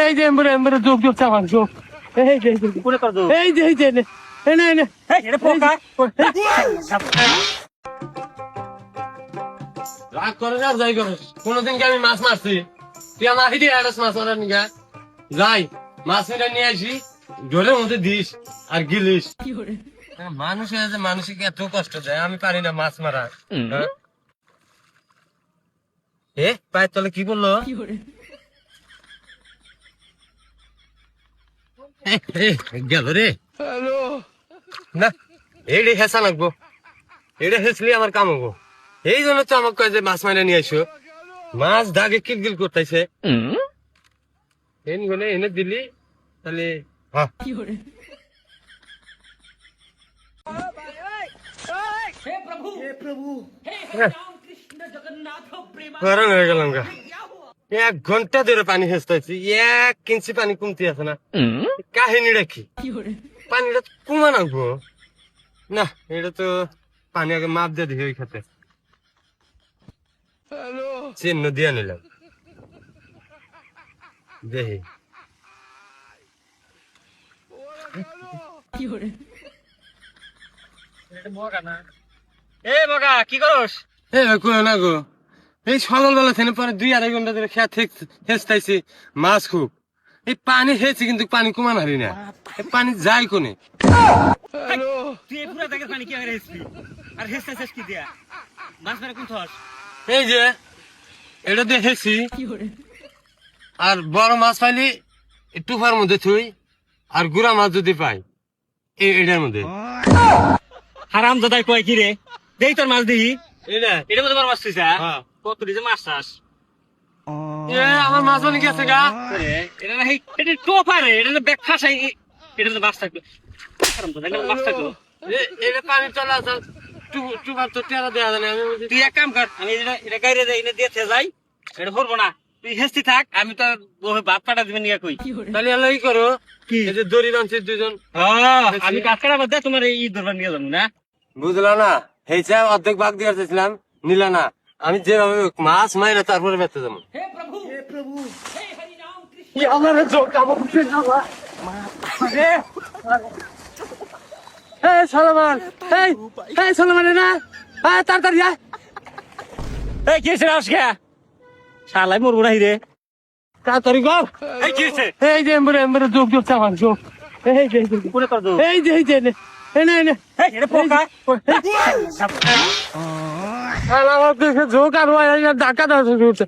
এই যে এমবরে যোগ চামান যোগ এই যে পুরো কর দাও এই যে এনে এটা পোকা রাগ করে আর যাই করে কোনদিন কি আমি মাছ মারছি তুই আমার হিডি আড়স মাছ মারার নিগা যাই মাছ মেরে নিয়ে আসি ঢোলের মধ্যে দিস আর গিলিস মানুষ আছে মানুষকে এত কষ্ট দেয় আমি পারি না মাছ মারা হ্যাঁ? এ পায়ের তলে কি বললো গেল রে না এইটা হেসা লাগবো এটা হেসলি আমার কাম হবো এই জন্য তো আমাকে কয় যে মাছ মাইনে নিয়ে আসো মাছ দাগে কিলকিল করতেছে এনে দিলি তাহলে হ্যাঁ গরম হয়ে গেলাম গা 1 ঘন্টা ধরে পানি হেসতেছি 1 ইঞ্চি পানি কমতি আছে না কাহিনীটা কি পানিটা কমা নাকবো না এটা তো পানি আগে মাপ দিয়ে দিই ওই খাতে চিহ্ন দিয়ে নিলাম দেখি মগা কি করস কই না গো এই সকালবেলা থেকে পরে 2-2.5 ঘন্টা ধরে খেয়া হেসতাইছি মাছ খুব এই পানি হেছি কিন্তু পানি কমান হারি না এই পানি যায় কোনে তুই এই পুরা দাগের পানি কি করে হেসবি আর হেসতেছিস কি দিয়া মাছ মারা কোন থস এই যে এটা দিয়ে হেছি আর বড় মাছ পাইলি টুফার মধ্যে থুই আর গুড়া মাছ যদি পাই এটার মধ্যে হারাম দাদাই কয় কি রে দেই তোর মাছ দিই এটা এটা মধ্যে মাছ তুইছ হ্যাঁ। কত দিছে মাছ চাস আমার মাছ বনি গেছে গা এটা না এটা টোপারে এটা না ব্যাগ ফাঁসাই এটা তো মাছ থাকলো হারাম দাদা এটা মাছ থাকলো এটা পানি চলে আসা টুফার তো টেরা দেওয়া যায় না আমি বলছি, তুই এক কাম কর আমি এটা গাইরে যাই এটা দিয়ে যাই এটা করবো না তুই হেসতি থাক আমি তো বাপ কাটা দিবেন নিয়ে কই তাহলে এলো ই করো কি? এই যে দড়ি বানছি 2 জন আমি কাজ কাটা বাদ তোমার এই দরবার নিয়ে যাবো না বুঝলা না হেঁচা অর্ধেক ভাগ দিয়ে চাইছিলাম নিলা না আমি যেভাবে হোক মাছ মাইরা তারপরে বেঁচতে যাবো তাড়াতাড়ি আয়। এই কি হয়েছে আজকে শালাই মরবো না রে তাড়াতাড়ি কর এই কি হয়েছে এই যে এমবরে যোগ চামান যোগ এই যে পুরো কর দাও এই যে এনে এটা পোকা আমার দেখে যোগ আর ধাক্কা দেওয়া শুরু করছে